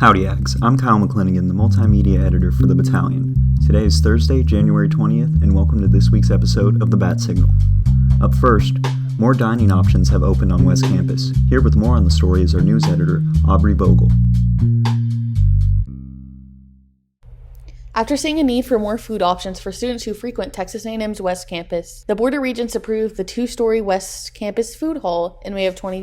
Howdy, Ags. I'm Kyle McClinigan, the multimedia editor for the Battalion. Today is Thursday, January 20th, and welcome to this week's episode of the Bat Signal. Up first, more dining options have opened on West Campus. Here with more on the story is our news editor, Aubrey Vogel. After seeing a need for more food options for students who frequent Texas A&am's West Campus, the Board of Regents approved the two-story West Campus Food Hall in May of 2020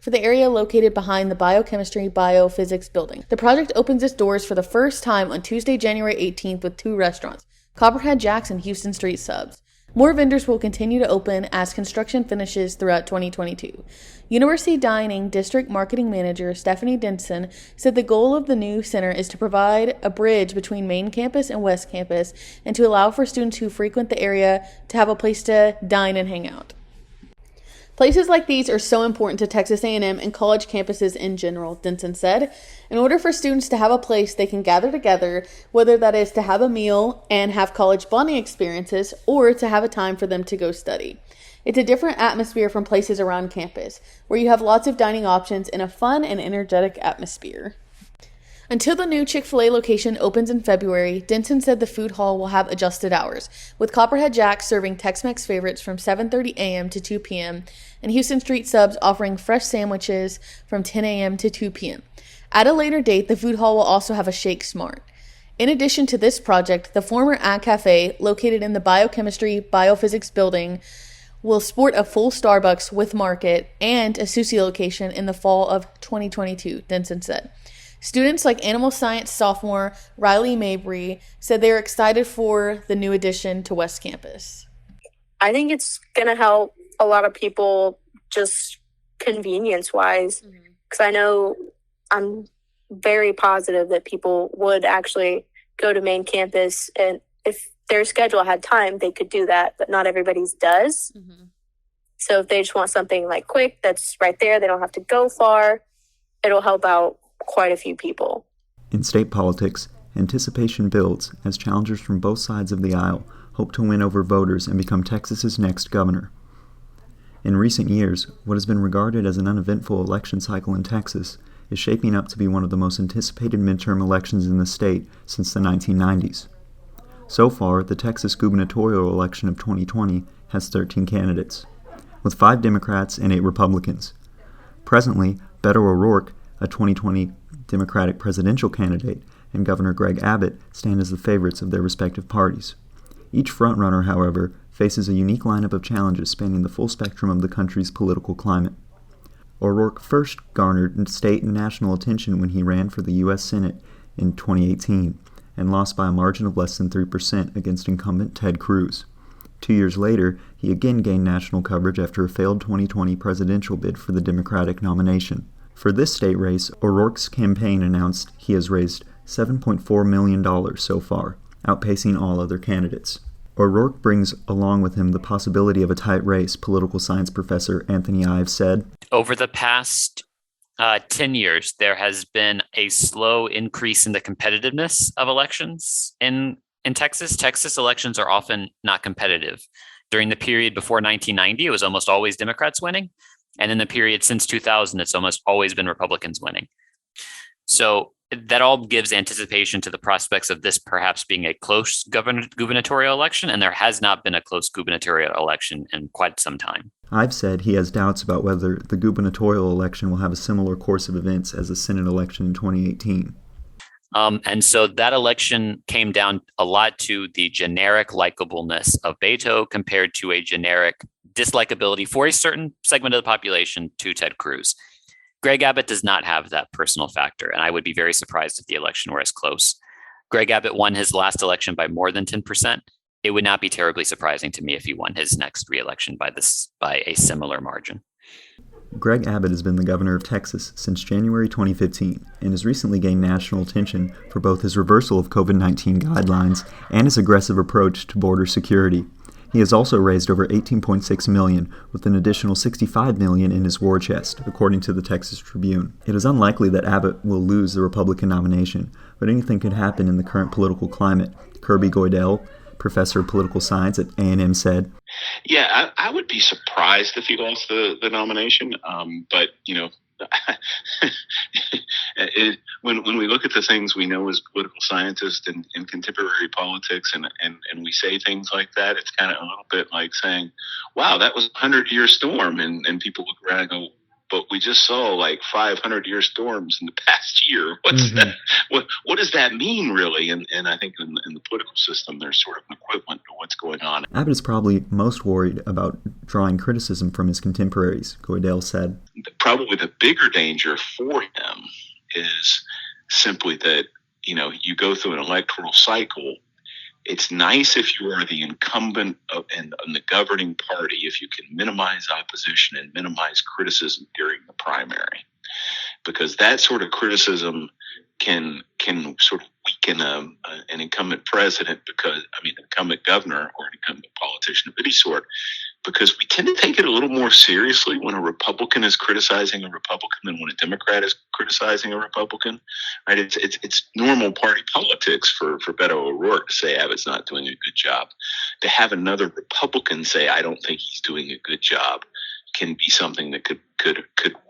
for the area located behind the Biochemistry/Biophysics building. The project opens its doors for the first time on Tuesday, January 18th with two restaurants, Copperhead Jack's and Houston Street Subs. More vendors will continue to open as construction finishes throughout 2022. University Dining District Marketing Manager Stephanie Denson said the goal of the new center is to provide a bridge between main campus and West Campus and to allow for students who frequent the area to have a place to dine and hang out. Places like these are so important to Texas A&am and college campuses in general, Denson said. In order for students to have a place they can gather together, whether that is to have a meal and have college bonding experiences or to have a time for them to go study. It's a different atmosphere from places around campus, where you have lots of dining options in a fun and energetic atmosphere. Until the new Chick-fil-A location opens in February, Denson said the food hall will have adjusted hours, with Copperhead Jack's serving Tex-Mex favorites from 7:30 a.m. to 2 p.m., and Houston Street Subs offering fresh sandwiches from 10 a.m. to 2 p.m. At a later date, the food hall will also have a Shake Smart. In addition to this project, the former Ad Cafe, located in the Biochemistry/Biophysics building, will sport a full Starbucks with market and a Sushi location in the fall of 2022, Denson said. Students like animal science sophomore Riley Mabry said they are excited for the new addition to West Campus. I think it's going to help a lot of people just convenience-wise, because I know I'm very positive that people would actually go to main campus, and if their schedule had time, they could do that, but not everybody's does. So if they just want something like quick that's right there, they don't have to go far, it'll help out quite a few people. In state politics, anticipation builds as challengers from both sides of the aisle hope to win over voters and become Texas's next governor. In recent years, what has been regarded as an uneventful election cycle in Texas is shaping up to be one of the most anticipated midterm elections in the state since the 1990s. So far, the Texas gubernatorial election of 2020 has 13 candidates, with 5 Democrats and 8 Republicans. Presently, Beto O'Rourke, a 2020 Democratic presidential candidate, and Governor Greg Abbott stand as the favorites of their respective parties. Each frontrunner, however, faces a unique lineup of challenges spanning the full spectrum of the country's political climate. O'Rourke first garnered state and national attention when he ran for the U.S. Senate in 2018 and lost by a margin of less than 3% against incumbent Ted Cruz. 2 years later, he again gained national coverage after a failed 2020 presidential bid for the Democratic nomination. For this state race, O'Rourke's campaign announced he has raised $7.4 million so far, outpacing all other candidates. O'Rourke brings along with him the possibility of a tight race, political science professor Anthony Ives said. Over the past 10 years, there has been a slow increase in the competitiveness of elections in Texas. Texas elections are often not competitive. During the period before 1990, it was almost always Democrats winning. And in the period since 2000, it's almost always been Republicans winning. So that all gives anticipation to the prospects of this perhaps being a close gubernatorial election, and there has not been a close gubernatorial election in quite some time. I've said he has doubts about whether the gubernatorial election will have a similar course of events as the Senate election in 2018. And so that election came down a lot to the generic likableness of Beto compared to a generic dislikability for a certain segment of the population to Ted Cruz. Greg Abbott does not have that personal factor, and I would be very surprised if the election were as close. Greg Abbott won his last election by more than 10%. It would not be terribly surprising to me if he won his next re-election by a similar margin. Greg Abbott has been the governor of Texas since January 2015 and has recently gained national attention for both his reversal of COVID-19 guidelines and his aggressive approach to border security. He has also raised over $18.6 million, with an additional $65 million in his war chest, according to the Texas Tribune. It is unlikely that Abbott will lose the Republican nomination, but anything could happen in the current political climate, Kirby Goidel, professor of political science at A&M, said. Yeah, I would be surprised if he lost the nomination, but, when we look at the things we know as political scientists and in contemporary politics, and we say things like that, it's kind of a little bit like saying, wow, that was a 100-year storm. And people look around and go, but we just saw like 500-year storms in the past year. What's that? What does that mean, really? And I think in the political system, there's sort of an equivalent to what's going on. Abbott is probably most worried about drawing criticism from his contemporaries, Goydell said. Probably the bigger danger for him is simply that, you go through an electoral cycle. It's nice if you are the incumbent in the governing party, if you can minimize opposition and minimize criticism during the primary, because that sort of criticism can sort of weaken an incumbent president, incumbent governor or an incumbent politician of any sort, because we tend to take it a little more seriously when a Republican is criticizing a Republican than when a Democrat is criticizing a Republican, right? It's normal party politics for Beto O'Rourke to say Abbott's not doing a good job. To have another Republican say, I don't think he's doing a good job, can be something that could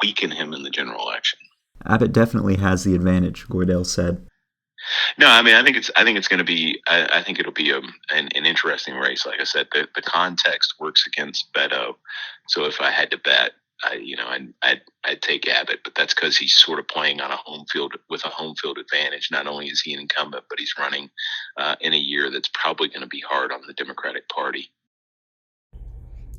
weaken him in the general election. Abbott definitely has the advantage, Goydell said. No, I think it's going to be. I think it'll be an interesting race. Like I said, the context works against Beto. So if I had to bet, I'd take Abbott. But that's because he's sort of playing on a home field advantage. Not only is he an incumbent, but he's running in a year that's probably going to be hard on the Democratic Party.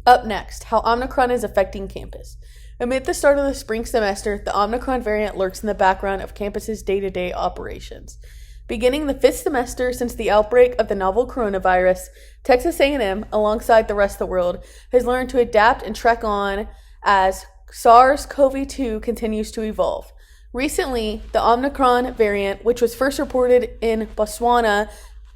Up next, how Omicron is affecting campus. Amid the start of the spring semester, the Omicron variant lurks in the background of campus's day-to-day operations. Beginning the 5th semester since the outbreak of the novel coronavirus, Texas A&M, alongside the rest of the world, has learned to adapt and trek on as SARS-CoV-2 continues to evolve. Recently, the Omicron variant, which was first reported in Botswana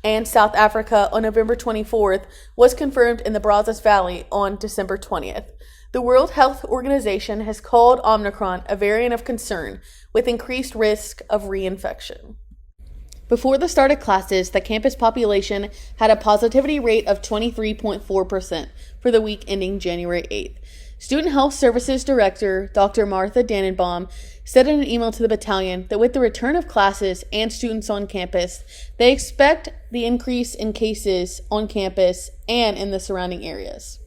and South Africa on November 24th, was confirmed in the Brazos Valley on December 20th. The World Health Organization has called Omicron a variant of concern with increased risk of reinfection. Before the start of classes, the campus population had a positivity rate of 23.4% for the week ending January 8th. Student Health Services Director Dr. Martha Dannenbaum said in an email to the battalion that with the return of classes and students on campus, they expect the increase in cases on campus and in the surrounding areas.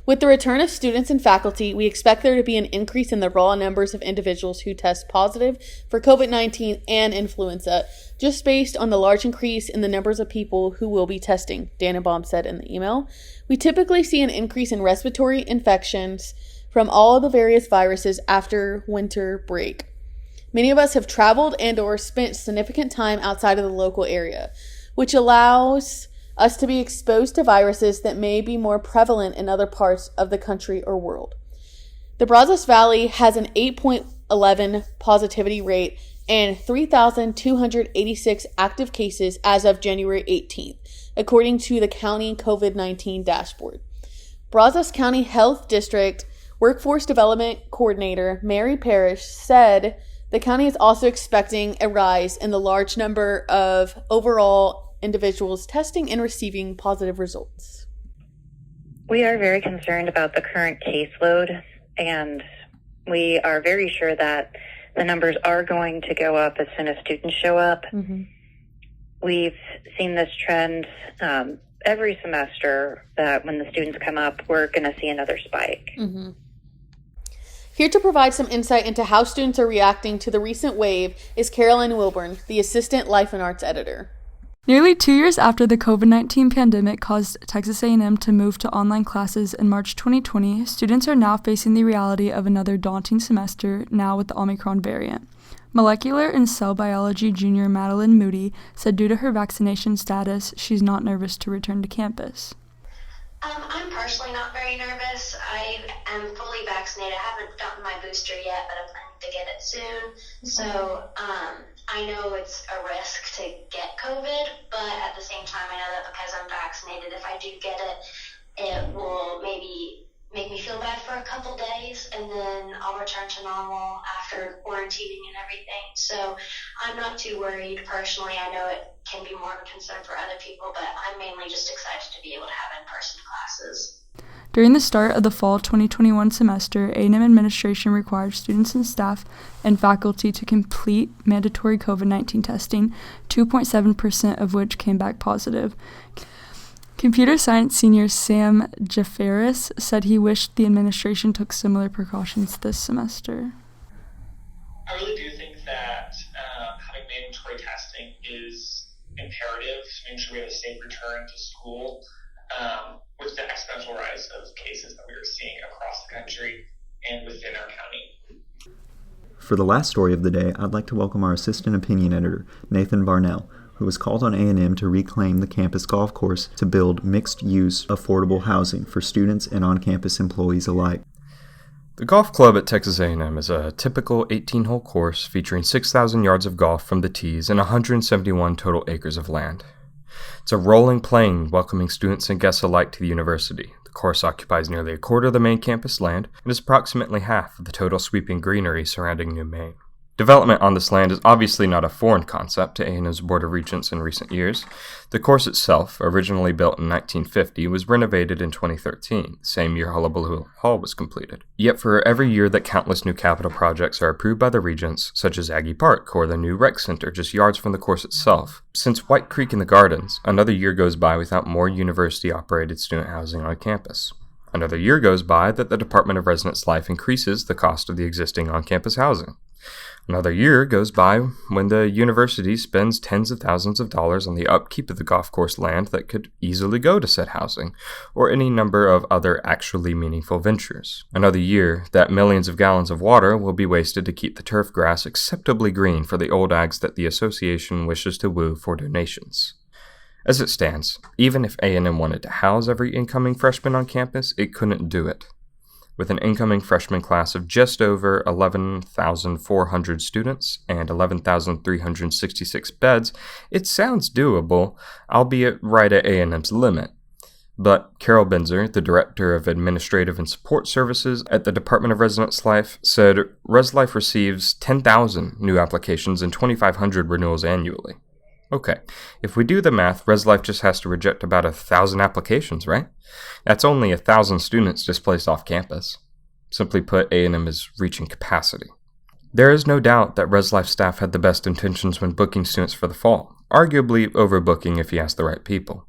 With the return of students and faculty, we expect there to be an increase in the raw numbers of individuals who test positive for COVID-19 and influenza, just based on the large increase in the numbers of people who will be testing, Dannenbaum said in the email. We typically see an increase in respiratory infections from all of the various viruses after winter break. Many of us have traveled and or spent significant time outside of the local area, which allows us to be exposed to viruses that may be more prevalent in other parts of the country or world. The Brazos Valley has an 8.11 positivity rate and 3,286 active cases as of January 18th, according to the county COVID-19 dashboard. Brazos County Health District Workforce Development Coordinator Mary Parrish said the county is also expecting a rise in the large number of overall individuals testing and receiving positive results. We are very concerned about the current caseload, and we are very sure that the numbers are going to go up as soon as students show up. Mm-hmm. We've seen this trend every semester that when the students come up, we're going to see another spike. Mm-hmm. Here to provide some insight into how students are reacting to the recent wave is Caroline Wilburn, the Assistant Life and Arts Editor. Nearly 2 years after the COVID-19 pandemic caused Texas A&M to move to online classes in March 2020, students are now facing the reality of another daunting semester, now with the Omicron variant. Molecular and cell biology junior Madeline Moody said due to her vaccination status, she's not nervous to return to campus. I'm personally not very nervous. I am fully vaccinated. I haven't gotten my booster yet, but I'm planning to get it soon. So I know it's a risk to get COVID, but at the same time, I know that because I'm vaccinated, if I do get it, it will maybe make me feel bad for a couple days, and then I'll return to normal after quarantining and everything. So I'm not too worried personally. I know it can be more of a concern for other people, but I'm mainly just excited to be able to have in-person classes. During the start of the fall 2021 semester, A&M administration required students and staff and faculty to complete mandatory COVID-19 testing, 2.7% of which came back positive. Computer science senior Sam Jafaris said he wished the administration took similar precautions this semester. I really do think that having mandatory testing is imperative to make sure we have a safe return to school with the exponential rise of cases that we are seeing across the country and within our county. For the last story of the day, I'd like to welcome our assistant opinion editor, Nathan Varnell, who was called on A&M to reclaim the campus golf course to build mixed-use, affordable housing for students and on-campus employees alike. The golf club at Texas A&M is a typical 18-hole course featuring 6,000 yards of golf from the tees and 171 total acres of land. It's a rolling plain welcoming students and guests alike to the university. The course occupies nearly a quarter of the main campus land and is approximately half of the total sweeping greenery surrounding New Main. Development on this land is obviously not a foreign concept to A&M's Board of Regents in recent years. The course itself, originally built in 1950, was renovated in 2013, the same year Hullabaloo Hall was completed. Yet for every year that countless new capital projects are approved by the Regents, such as Aggie Park or the new rec center just yards from the course itself, since White Creek in the Gardens, another year goes by without more university-operated student housing on campus. Another year goes by that the Department of Residence Life increases the cost of the existing on-campus housing. Another year goes by when the university spends tens of thousands of dollars on the upkeep of the golf course land that could easily go to said housing, or any number of other actually meaningful ventures. Another year that millions of gallons of water will be wasted to keep the turf grass acceptably green for the old ags that the association wishes to woo for donations. As it stands, even if A&M wanted to house every incoming freshman on campus, it couldn't do it. With an incoming freshman class of just over 11,400 students and 11,366 beds, it sounds doable, albeit right at A&M's limit. But Carol Benzer, the Director of Administrative and Support Services at the Department of Residence Life, said Res Life receives 10,000 new applications and 2,500 renewals annually. Okay, if we do the math, Res Life just has to reject about 1,000 applications, right? That's only 1,000 students displaced off campus. Simply put, A&M is reaching capacity. There is no doubt that Res Life staff had the best intentions when booking students for the fall, arguably overbooking if you ask the right people.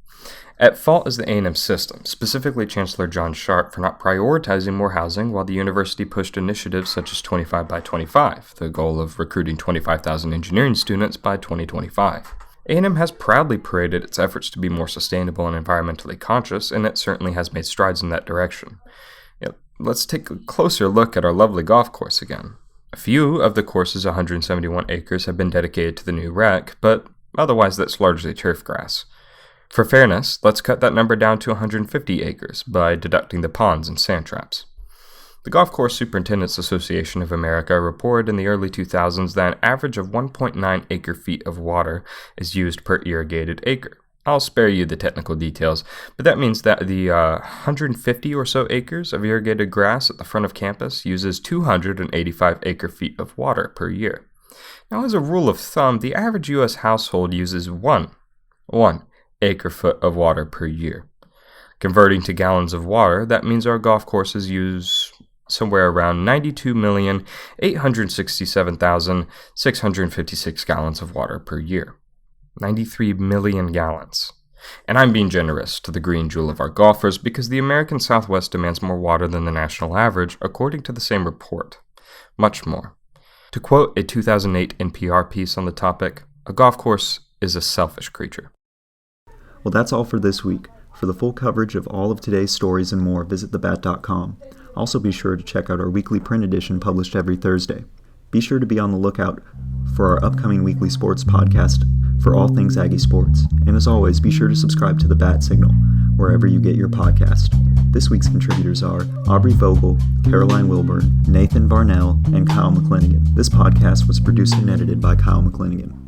At fault is the A&M system, specifically Chancellor John Sharp for not prioritizing more housing while the university pushed initiatives such as 25 by 25, the goal of recruiting 25,000 engineering students by 2025. A&M has proudly paraded its efforts to be more sustainable and environmentally conscious, and it certainly has made strides in that direction. Let's take a closer look at our lovely golf course again. A few of the course's 171 acres have been dedicated to the new rec, but otherwise that's largely turf grass. For fairness, let's cut that number down to 150 acres by deducting the ponds and sand traps. The Golf Course Superintendents Association of America reported in the early 2000s that an average of 1.9 acre-feet of water is used per irrigated acre. I'll spare you the technical details, but that means that the 150 or so acres of irrigated grass at the front of campus uses 285 acre-feet of water per year. Now, as a rule of thumb, the average U.S. household uses one acre-foot of water per year. Converting to gallons of water, that means our golf courses use somewhere around 92,867,656 gallons of water per year. 93 million gallons. And I'm being generous to the green jewel of our golfers because the American Southwest demands more water than the national average, according to the same report. Much more. To quote a 2008 NPR piece on the topic, a golf course is a selfish creature. Well, that's all for this week. For the full coverage of all of today's stories and more, visit thebat.com. Also be sure to check out our weekly print edition published every Thursday. Be sure to be on the lookout for our upcoming weekly sports podcast for all things Aggie sports. And as always, be sure to subscribe to The Bat Signal, wherever you get your podcast. This week's contributors are Aubrey Vogel, Caroline Wilburn, Nathan Varnell, and Kyle McClinigan. This podcast was produced and edited by Kyle McClinigan.